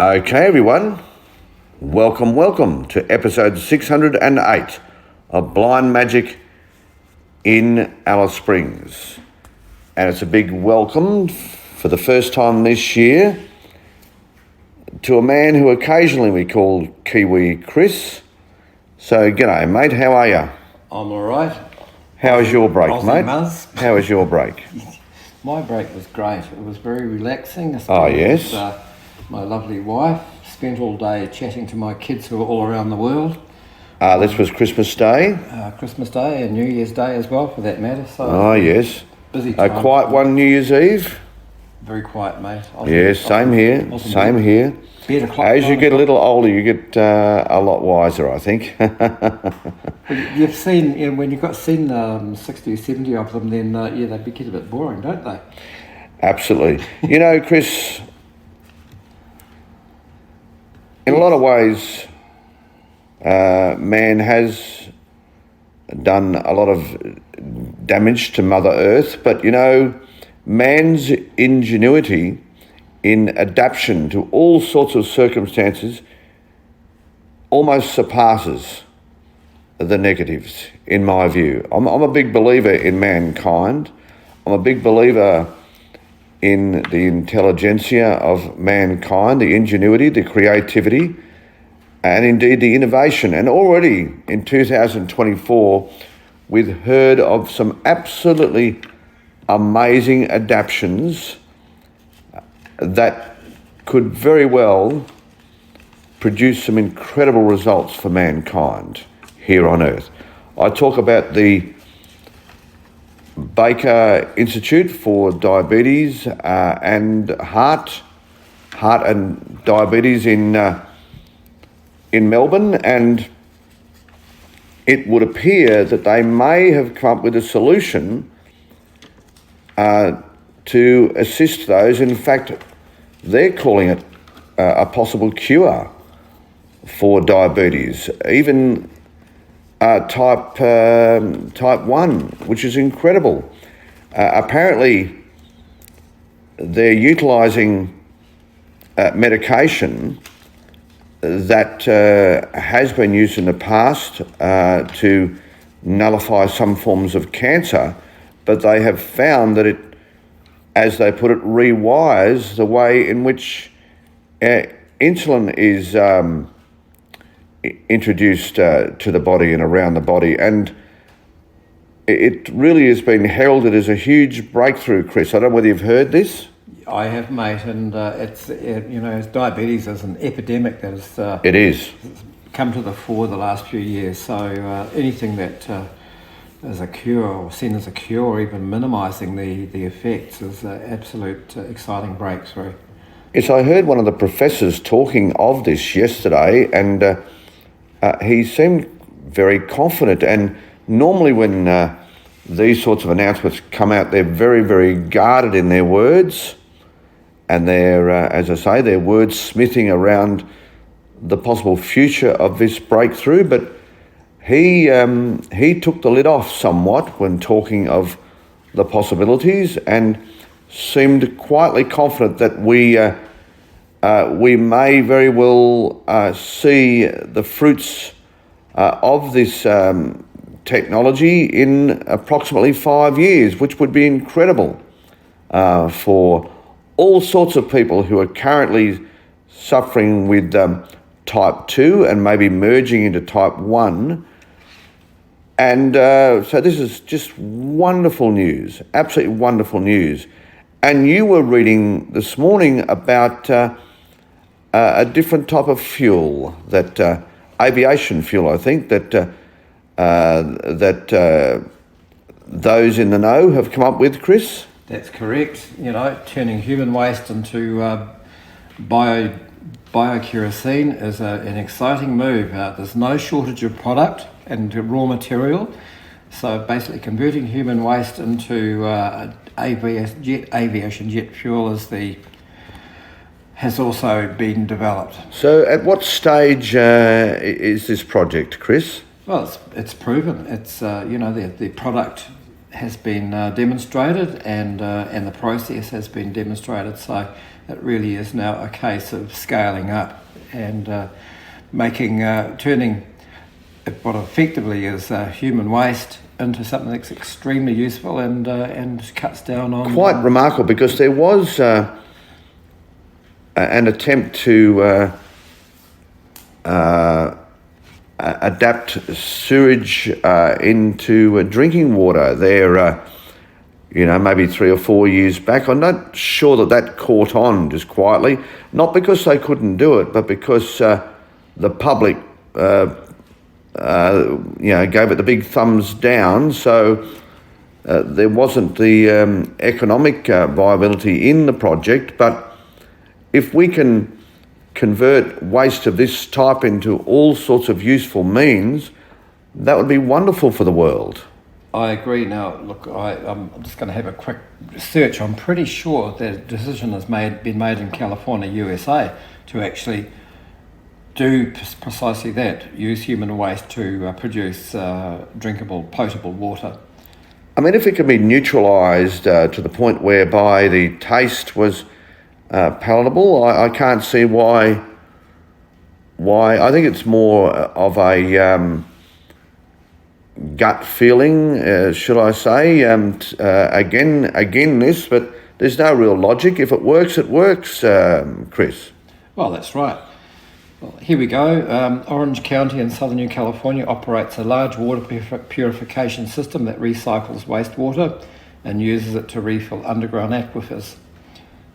Okay, everyone, welcome to episode 608 of Blind Magic in Alice Springs. And it's a big welcome for the first time this year to a man who occasionally we call Kiwi Chris. So, g'day, mate, how are you? I'm all right. How was your break, Aussie mate? Muzz. How was your break? My break was great. It was very relaxing. Oh, yes. With, my lovely wife. Spent all day chatting to my kids who are all around the world. This was Christmas Day. Christmas Day and New Year's Day as well, for that matter. So Oh, yes. busy A time. quiet one New Year's Eve. Very quiet, mate. Yes, same here, same here. Bed o'clock. As you get a little older, you get a lot wiser, I think. You've seen, when you've seen 60 or 70 of them, then they get a bit boring, don't they? Absolutely. You know, Chris, in a lot of ways, man has done a lot of damage to Mother Earth, but, you know, man's ingenuity in adaptation to all sorts of circumstances almost surpasses the negatives, in my view. I'm a big believer in mankind. I'm a big believer in the intelligentsia of mankind, the ingenuity, the creativity, and indeed the innovation. And already in 2024, we've heard of some absolutely amazing adaptations that could very well produce some incredible results for mankind here on Earth. I talk about the Baker Institute for Diabetes and Heart and Diabetes in Melbourne, and it would appear that they may have come up with a solution to assist those. In fact, they're calling it a possible cure for diabetes, even type 1, which is incredible. Apparently, they're utilising medication that has been used in the past to nullify some forms of cancer, but they have found that it, as they put it, rewires the way in which insulin is introduced to the body and around the body. And it really has been heralded as a huge breakthrough, Chris. I don't know whether you've heard this. I have, mate, and diabetes is an epidemic that has It is. come to the fore the last few years. So anything that as a cure, or seen as a cure, or even minimising the effects, is an absolute exciting breakthrough. Yes, I heard one of the professors talking of this yesterday, and he seemed very confident. And normally when these sorts of announcements come out, they're very, very guarded in their words, and they're, as I say, they're wordsmithing around the possible future of this breakthrough. But he took the lid off somewhat when talking of the possibilities, and seemed quietly confident that we may very well see the fruits of this technology in approximately 5 years, which would be incredible for all sorts of people who are currently suffering with type 2 and maybe merging into type 1. And so this is just wonderful news, absolutely wonderful news. And you were reading this morning about a different type of fuel, that aviation fuel, I think, that those in the know have come up with, Chris? That's correct. Turning human waste into biokerosene is an exciting move. There's no shortage of product and raw material. So basically converting human waste into aviation jet fuel has also been developed. So at what stage is this project, Chris? Well, it's proven. It's the product has been demonstrated, and the process has been demonstrated. So it really is now a case of scaling up and turning what effectively is human waste into something that's extremely useful and cuts down on... Quite remarkable, because there was an attempt to adapt sewage into drinking water there, maybe 3 or 4 years back. I'm not sure that caught on just quietly, not because they couldn't do it, but because the public gave it the big thumbs down. So there wasn't the economic viability in the project. But if we can convert waste of this type into all sorts of useful means, that would be wonderful for the world. I agree. Now, look, I'm just going to have a quick search. I'm pretty sure that a decision has been made in California, USA, to actually do precisely that, use human waste to produce drinkable, potable water. I mean, if it can be neutralised to the point whereby the taste was palatable, I can't see why. I think it's more of a gut feeling, should I say? Again, this, but there's no real logic. If it works, it works, Chris. Well, that's right. Well, here we go. Orange County in Southern New California operates a large water purification system that recycles wastewater and uses it to refill underground aquifers.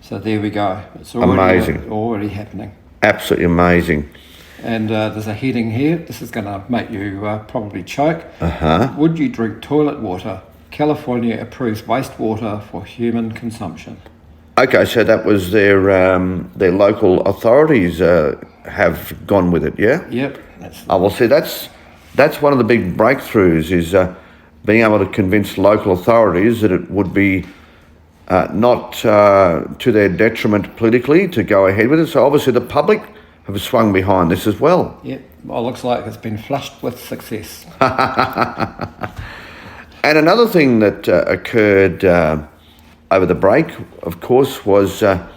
So there we go. It's already happening. Absolutely amazing. And there's a heading here. This is going to make you probably choke. Uh-huh. Would you drink toilet water? California approves wastewater for human consumption. Okay, so that was their local authorities have gone with it, yeah? Yep. Well, see, that's one of the big breakthroughs, is being able to convince local authorities that it would be not to their detriment politically to go ahead with it. So obviously the public have swung behind this as well. Yep. Well, looks like it's been flushed with success. And another thing that occurred over the break, of course, was the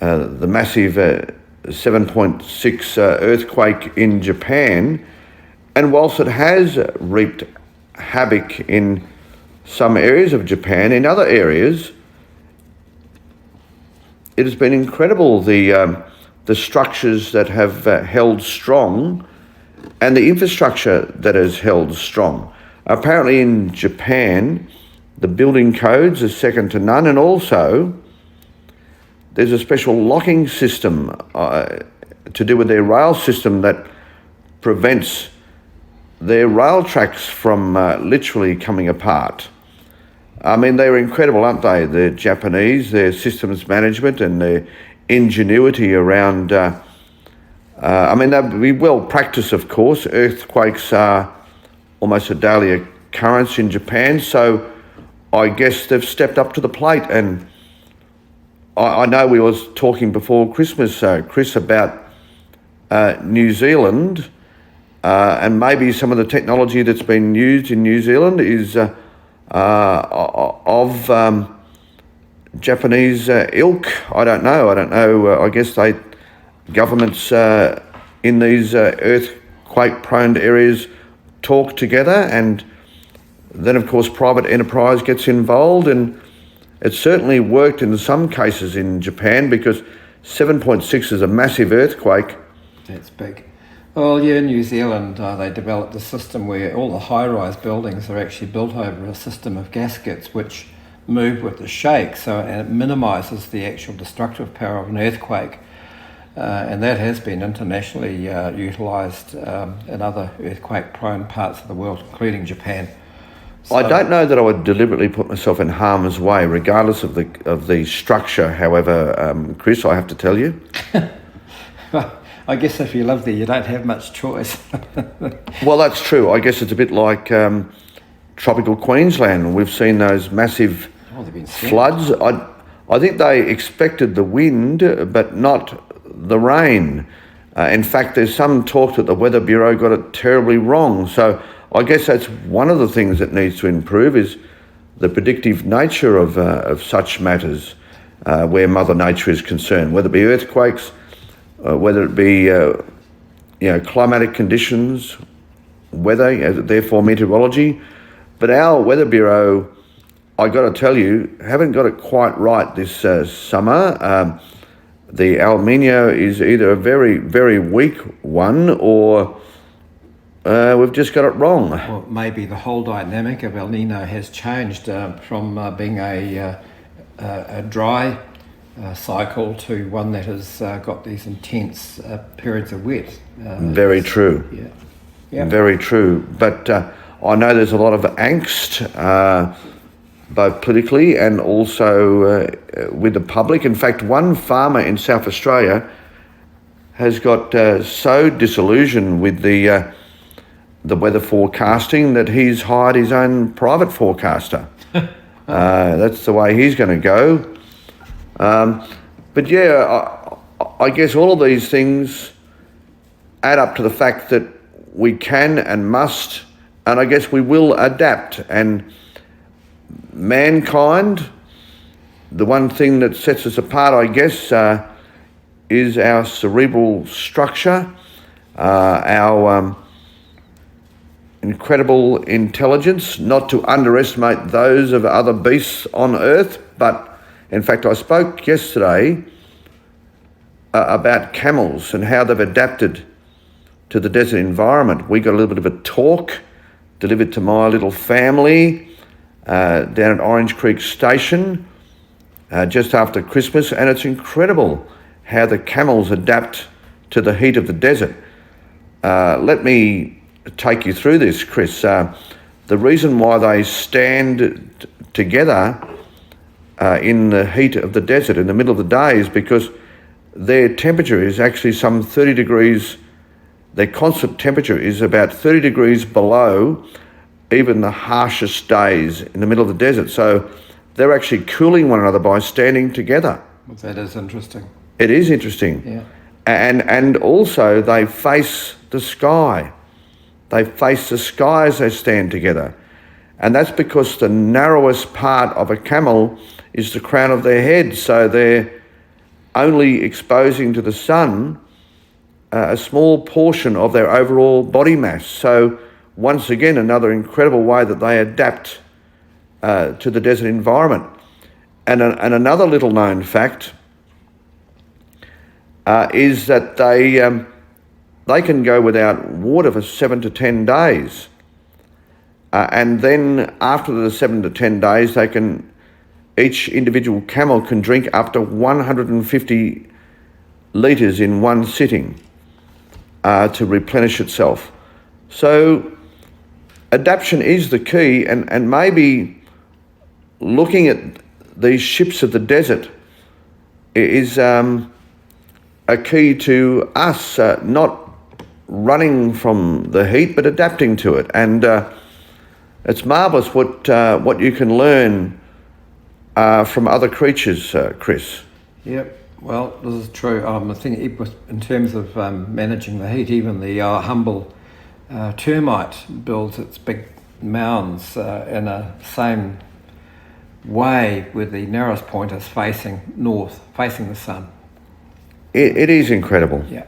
massive 7.6 earthquake in Japan. And whilst it has reaped havoc in some areas of Japan, in other areas, it has been incredible, the structures that have held strong and the infrastructure that has held strong. Apparently in Japan, the building codes are second to none, and also there's a special locking system to do with their rail system that prevents their rail tracks from literally coming apart. I mean, they're incredible, aren't they? The Japanese, their systems management and their ingenuity around... they'll be well practiced, of course. Earthquakes are almost a daily occurrence in Japan, so I guess they've stepped up to the plate. And I know we was talking before Christmas, Chris, about New Zealand, and maybe some of the technology that's been used in New Zealand is of Japanese ilk. I don't know. I guess governments in these earthquake-prone areas talk together, and then, of course, private enterprise gets involved, and it certainly worked in some cases in Japan, because 7.6 is a massive earthquake. That's big. Well, yeah, in New Zealand, they developed a system where all the high-rise buildings are actually built over a system of gaskets which move with the shake, and it minimises the actual destructive power of an earthquake. And that has been internationally utilised in other earthquake-prone parts of the world, including Japan. So, I don't know that I would deliberately put myself in harm's way, regardless of the structure. However, Chris, I have to tell you. I guess if you live there, you don't have much choice. Well, that's true. I guess it's a bit like tropical Queensland. We've seen those massive floods. I think they expected the wind, but not the rain. In fact, there's some talk that the Weather Bureau got it terribly wrong. So I guess that's one of the things that needs to improve, is the predictive nature of such matters where Mother Nature is concerned, whether it be earthquakes, whether it be climatic conditions, weather, therefore meteorology. But our Weather Bureau, I got to tell you, haven't got it quite right this summer. The El Nino is either a very, very weak one or we've just got it wrong. Well, maybe the whole dynamic of El Nino has changed from being a dry cycle to one that has got these intense periods of wet. Very true. Yeah. Yep. Very true. But I know there's a lot of angst, both politically and also with the public. In fact, one farmer in South Australia has got so disillusioned with the weather forecasting that he's hired his own private forecaster. That's the way he's going to go. But yeah, I guess all of these things add up to the fact that we can and must, and I guess we will adapt. And mankind, the one thing that sets us apart, I guess, is our cerebral structure, our incredible intelligence, not to underestimate those of other beasts on Earth. But in fact, I spoke yesterday about camels and how they've adapted to the desert environment. We got a little bit of a talk delivered to my little family down at Orange Creek Station just after Christmas, and it's incredible how the camels adapt to the heat of the desert. Let me take you through this, Chris. The reason why they stand together in the heat of the desert in the middle of the day is because their temperature is actually some 30 degrees. Their constant temperature is about 30 degrees below even the harshest days in the middle of the desert. So they're actually cooling one another by standing together. That is interesting. It is interesting. Yeah. And also they face the sky. They face the sky as they stand together. And that's because the narrowest part of a camel is the crown of their head. So they're only exposing to the sun a small portion of their overall body mass. So once again, another incredible way that they adapt to the desert environment. And another little known fact is that they can go without water for 7 to 10 days. And then after the 7 to 10 days, each individual camel can drink up to 150 litres in one sitting to replenish itself. So adaptation is the key, and maybe looking at these ships of the desert is a key to us not running from the heat but adapting to it. And it's marvellous what you can learn from other creatures, Chris. Yep. Well, this is true. I think in terms of managing the heat, even the humble termite builds its big mounds in a same way, with the narrowest point is facing north, facing the sun. It is incredible. Yeah.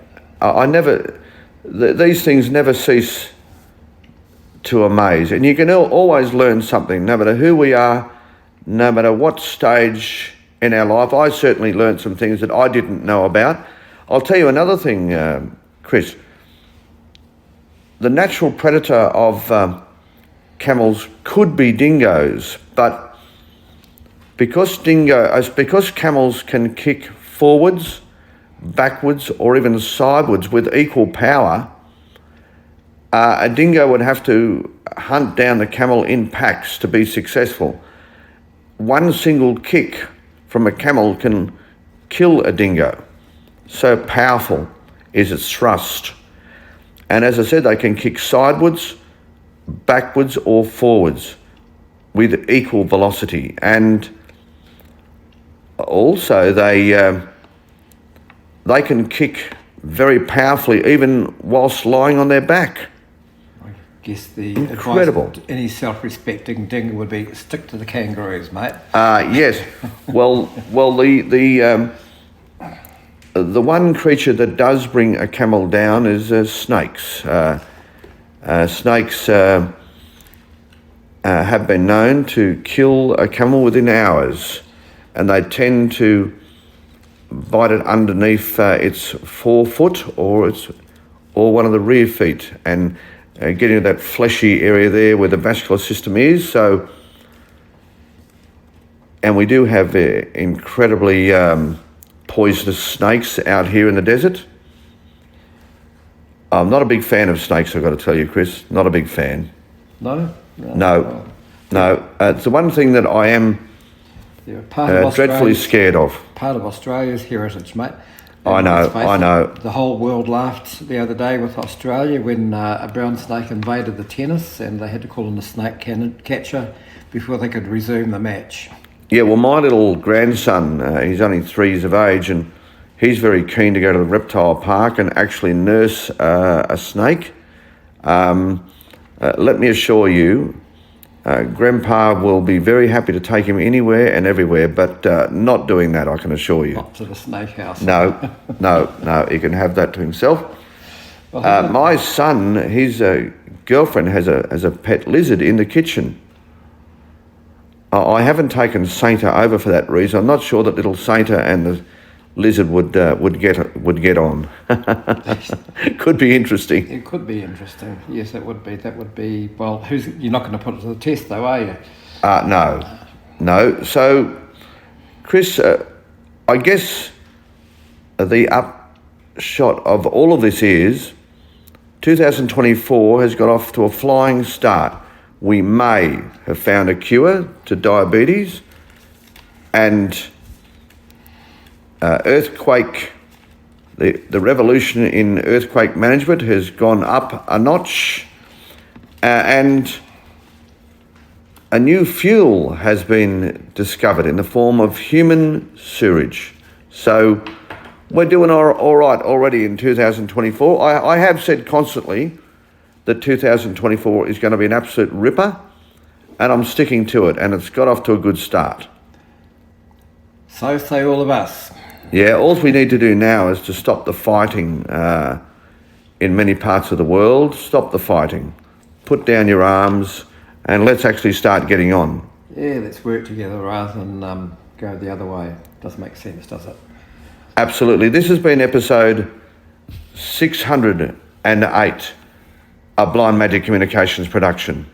These things never cease to amaze, and you can always learn something, no matter who we are, no matter what stage in our life. I certainly learned some things that I didn't know about. I'll tell you another thing, Chris. The natural predator of camels could be dingoes, but because camels can kick forwards, backwards, or even sidewards with equal power, a dingo would have to hunt down the camel in packs to be successful. One single kick from a camel can kill a dingo. So powerful is its thrust. And as I said, they can kick sidewards, backwards, or forwards with equal velocity. And also they can kick very powerfully even whilst lying on their back. guess the Incredible. advice to any self-respecting dingo would be stick to the kangaroos, mate. Yes. Well, the one creature that does bring a camel down is snakes. Snakes have been known to kill a camel within hours, and they tend to bite it underneath its forefoot or one of the rear feet, and get into that fleshy area there where the vascular system is. So, and we do have incredibly poisonous snakes out here in the desert. I'm not a big fan of snakes, I've got to tell you, Chris. Not a big fan. No? No. It's the one thing that I am They're part of dreadfully Australia's- scared of. Part of Australia's heritage, mate. I And know, let's face I it, know. The whole world laughed the other day with Australia when a brown snake invaded the tennis and they had to call in a snake catcher before they could resume the match. Yeah, well, my little grandson, he's only 3 years of age, and he's very keen to go to the reptile park and actually nurse a snake. Let me assure you, Grandpa will be very happy to take him anywhere and everywhere, but not doing that, I can assure you. Not to the snake house. No, he can have that to himself. Well, My son, his girlfriend has a pet lizard in the kitchen. I haven't taken Sainta over for that reason. I'm not sure that little Sainta and the lizard would get on. Could be interesting. it could be interesting. Yes, it would be. That would be. Well, you're not going to put it to the test, though, are you? No. So, Chris, I guess the upshot of all of this is 2024 has got off to a flying start. We may have found a cure to diabetes, and earthquake, the revolution in earthquake management has gone up a notch, and a new fuel has been discovered in the form of human sewage. So we're doing all right already in 2024. I have said constantly that 2024 is going to be an absolute ripper, and I'm sticking to it, and it's got off to a good start. So say all of us. Yeah, all we need to do now is to stop the fighting in many parts of the world. Stop the fighting. Put down your arms, and let's actually start getting on. Yeah, let's work together rather than go the other way. Doesn't make sense, does it? Absolutely. This has been episode 608, a Blind Magic Communications production.